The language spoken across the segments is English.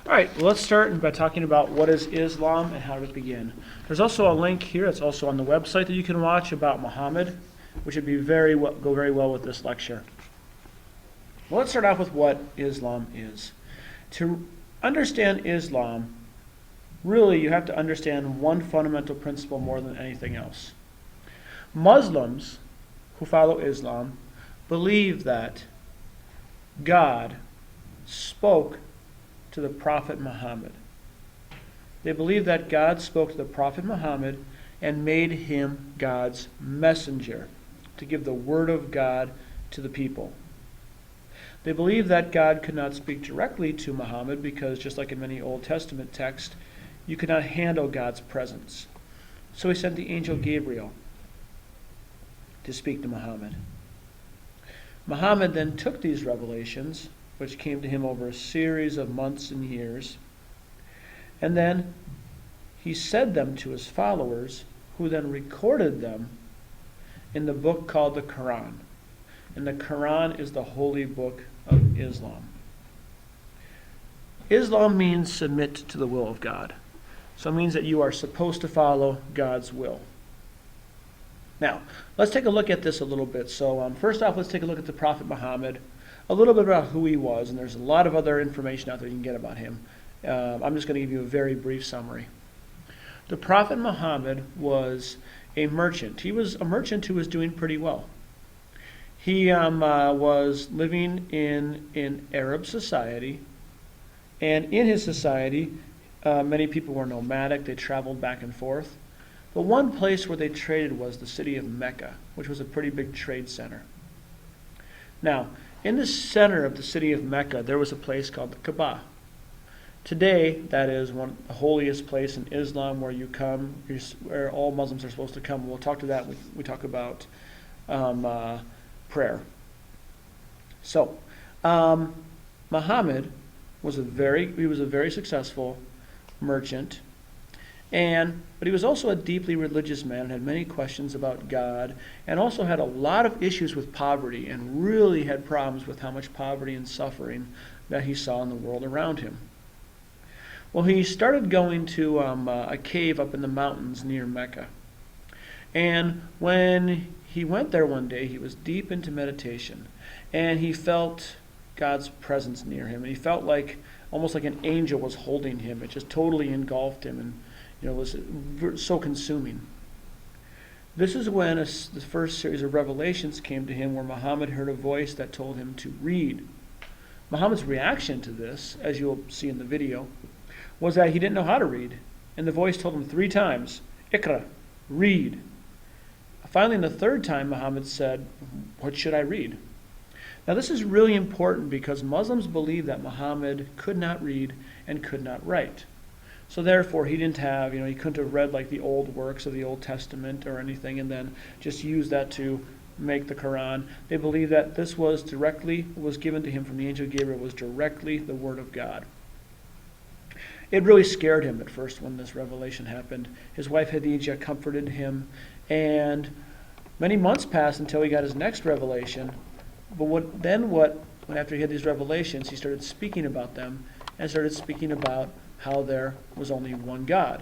All right, well, let's start by talking about what is Islam and how did it begin. There's also a link here that's also on the website that you can watch about Muhammad, which would be go very well with this lecture. Well, let's start off with what Islam is. To understand Islam, really you have to understand one fundamental principle more than anything else. Muslims who follow Islam believe that God spoke to the Prophet Muhammad. They believe that God spoke to the Prophet Muhammad and made him God's messenger to give the word of God to the people. They believe that God could not speak directly to Muhammad because, just like in many Old Testament texts, you could not handle God's presence. So he sent the angel Gabriel to speak to Muhammad. Muhammad then took these revelations, which came to him over a series of months and years, and then he said them to his followers, who then recorded them in the book called the Quran. And the Quran is the holy book of Islam. Islam means submit to the will of God. So it means that you are supposed to follow God's will. Now, let's take a look at this a little bit. So first off, let's take a look at the Prophet Muhammad, a little bit about who he was, and there's a lot of other information out there you can get about him. I'm just going to give you a very brief summary. The Prophet Muhammad was a merchant. He was a merchant who was doing pretty well. He was living in Arab society, and in his society, many people were nomadic. They traveled back and forth. But one place where they traded was the city of Mecca, which was a pretty big trade center. Now, in the center of the city of Mecca, there was a place called the Kaaba. Today, that is the holiest place in Islam where you come, where all Muslims are supposed to come. We'll talk to that when we talk about prayer. So, Muhammad was a very successful merchant, but he was also a deeply religious man and had many questions about God, and also had a lot of issues with poverty, and really had problems with how much poverty and suffering that he saw in the world around him. Well, he started going to a cave up in the mountains near Mecca. And when he went there one day, he was deep into meditation, and he felt God's presence near him, and he felt almost like an angel was holding him. It just totally engulfed him, and was so consuming. This is when the first series of revelations came to him, where Muhammad heard a voice that told him to read. Muhammad's reaction to this, as you'll see in the video, was that he didn't know how to read. And the voice told him 3 times, "Iqra," read. Finally, the 3rd time, Muhammad said, "What should I read?" Now, this is really important because Muslims believe that Muhammad could not read and could not write. So therefore, he didn't have, he couldn't have read the old works of the Old Testament or anything and then just use that to make the Quran. They believe that this was given to him from the angel Gabriel, was directly the word of God. It really scared him at first when this revelation happened. His wife Khadijah comforted him, and many months passed until he got his next revelation. But after he had these revelations, he started speaking about them and started speaking about how there was only one God.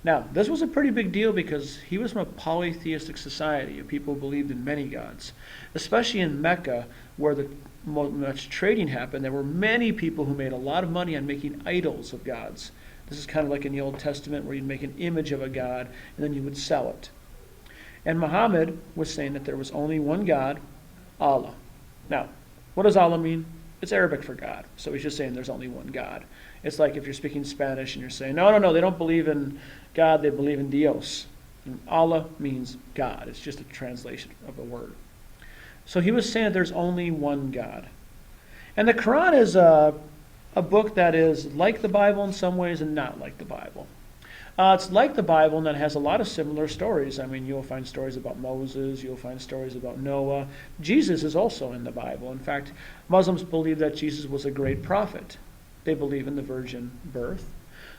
Now, this was a pretty big deal because he was from a polytheistic society of people who believed in many gods. Especially in Mecca, where much trading happened, there were many people who made a lot of money on making idols of gods. This is kind of like in the Old Testament, where you'd make an image of a god and then you would sell it. And Muhammad was saying that there was only one God, Allah. Now, what does Allah mean? It's Arabic for God. So he's just saying there's only one God. It's like if you're speaking Spanish and you're saying, no, they don't believe in God, they believe in Dios. And Allah means God. It's just a translation of a word. So he was saying that there's only one God. And the Quran is a book that is like the Bible in some ways and not like the Bible. It's like the Bible and that has a lot of similar stories. I mean, you'll find stories about Moses, you'll find stories about Noah. Jesus is also in the Bible. In fact, Muslims believe that Jesus was a great prophet. They believe in the virgin birth.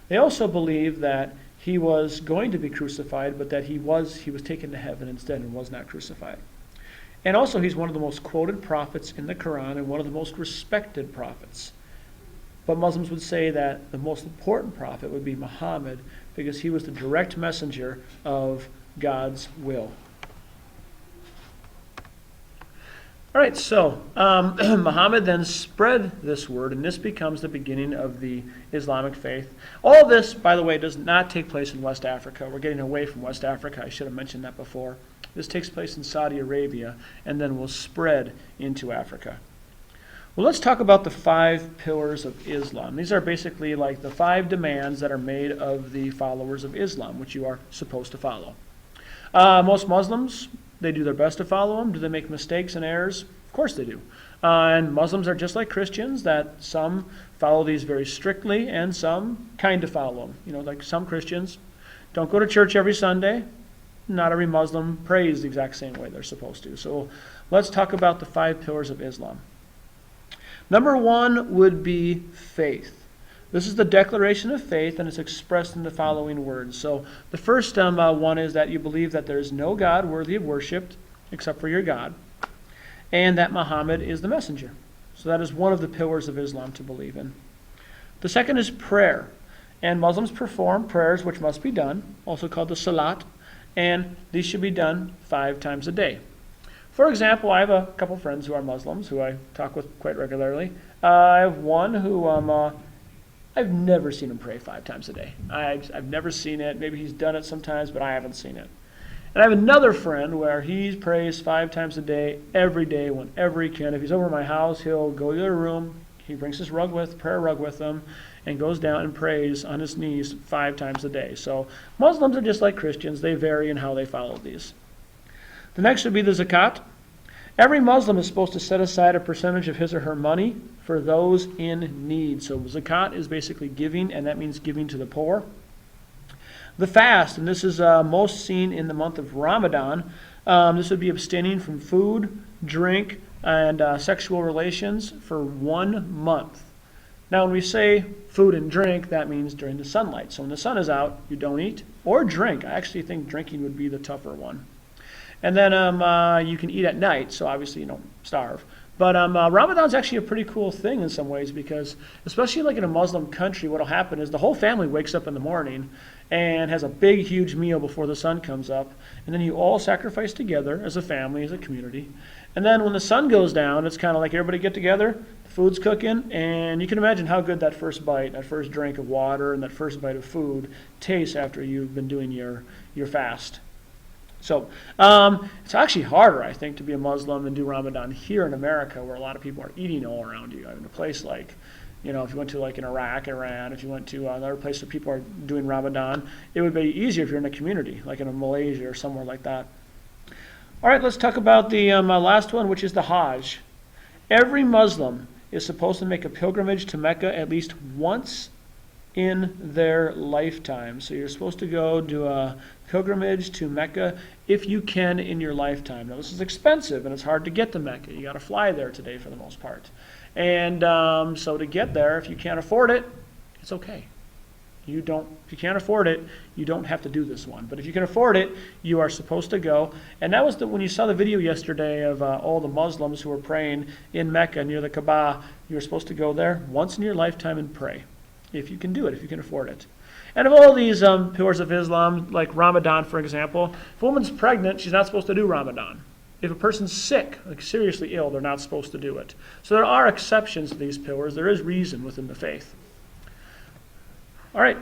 They also believe that he was going to be crucified, but that he was taken to heaven instead and was not crucified. And also, he's one of the most quoted prophets in the Quran and one of the most respected prophets. But Muslims would say that the most important prophet would be Muhammad because he was the direct messenger of God's will. All right, so Muhammad then spread this word, and this becomes the beginning of the Islamic faith. All this, by the way, does not take place in West Africa. We're getting away from West Africa. I should have mentioned that before. This takes place in Saudi Arabia, and then will spread into Africa. Well, let's talk about the 5 pillars of Islam. These are basically like the 5 demands that are made of the followers of Islam, which you are supposed to follow. Most Muslims, they do their best to follow them. Do they make mistakes and errors? Of course they do. And Muslims are just like Christians, that some follow these very strictly and some kind of follow them. You know, like some Christians don't go to church every Sunday. Not every Muslim prays the exact same way they're supposed to. So let's talk about the 5 pillars of Islam. Number 1 would be faith. This is the declaration of faith, and it's expressed in the following words. So the first one is that you believe that there is no God worthy of worship except for your God, and that Muhammad is the messenger. So that is one of the pillars of Islam to believe in. The second is prayer. And Muslims perform prayers which must be done, also called the salat, and these should be done 5 times a day. For example, I have a couple friends who are Muslims who I talk with quite regularly. I have one who I've never seen him pray 5 times a day. I've never seen it. Maybe he's done it sometimes, but I haven't seen it. And I have another friend where he prays 5 times a day, every day, whenever he can. If he's over at my house, he'll go to the room. He brings his prayer rug with him, and goes down and prays on his knees 5 times a day. So Muslims are just like Christians. They vary in how they follow these. The next would be the zakat. Every Muslim is supposed to set aside a percentage of his or her money for those in need. So zakat is basically giving, and that means giving to the poor. The fast, and this is most seen in the month of Ramadan. This would be abstaining from food, drink, and sexual relations for 1 month. Now, when we say food and drink, that means during the sunlight. So when the sun is out, you don't eat or drink. I actually think drinking would be the tougher one. And then you can eat at night, so obviously you don't starve. But Ramadan's actually a pretty cool thing in some ways because, especially like in a Muslim country, what will happen is the whole family wakes up in the morning and has a big, huge meal before the sun comes up. And then you all sacrifice together as a family, as a community. And then when the sun goes down, it's kind of like everybody get together, the food's cooking, and you can imagine how good that first bite, that first drink of water, and that first bite of food tastes after you've been doing your fast. So it's actually harder, I think, to be a Muslim and do Ramadan here in America, where a lot of people are eating all around you. I mean, a place like, you know, if you went to like in Iraq, Iran, if you went to another place where people are doing Ramadan, it would be easier if you're in a community, like in Malaysia or somewhere like that. All right, let's talk about the last one, which is the Hajj. Every Muslim is supposed to make a pilgrimage to Mecca at least once in their lifetime. So you're supposed to go do a pilgrimage to Mecca if you can in your lifetime. Now, this is expensive, and it's hard to get to Mecca. You got to fly there today for the most part. And so to get there, if you can't afford it, it's okay. If you can't afford it, you don't have to do this one. But if you can afford it, you are supposed to go. And that was when you saw the video yesterday of all the Muslims who were praying in Mecca near the Kaaba. You were supposed to go there once in your lifetime and pray. If you can do it, if you can afford it. And of all these pillars of Islam, like Ramadan, for example, if a woman's pregnant, she's not supposed to do Ramadan. If a person's sick, like seriously ill, they're not supposed to do it. So there are exceptions to these pillars. There is reason within the faith. All right.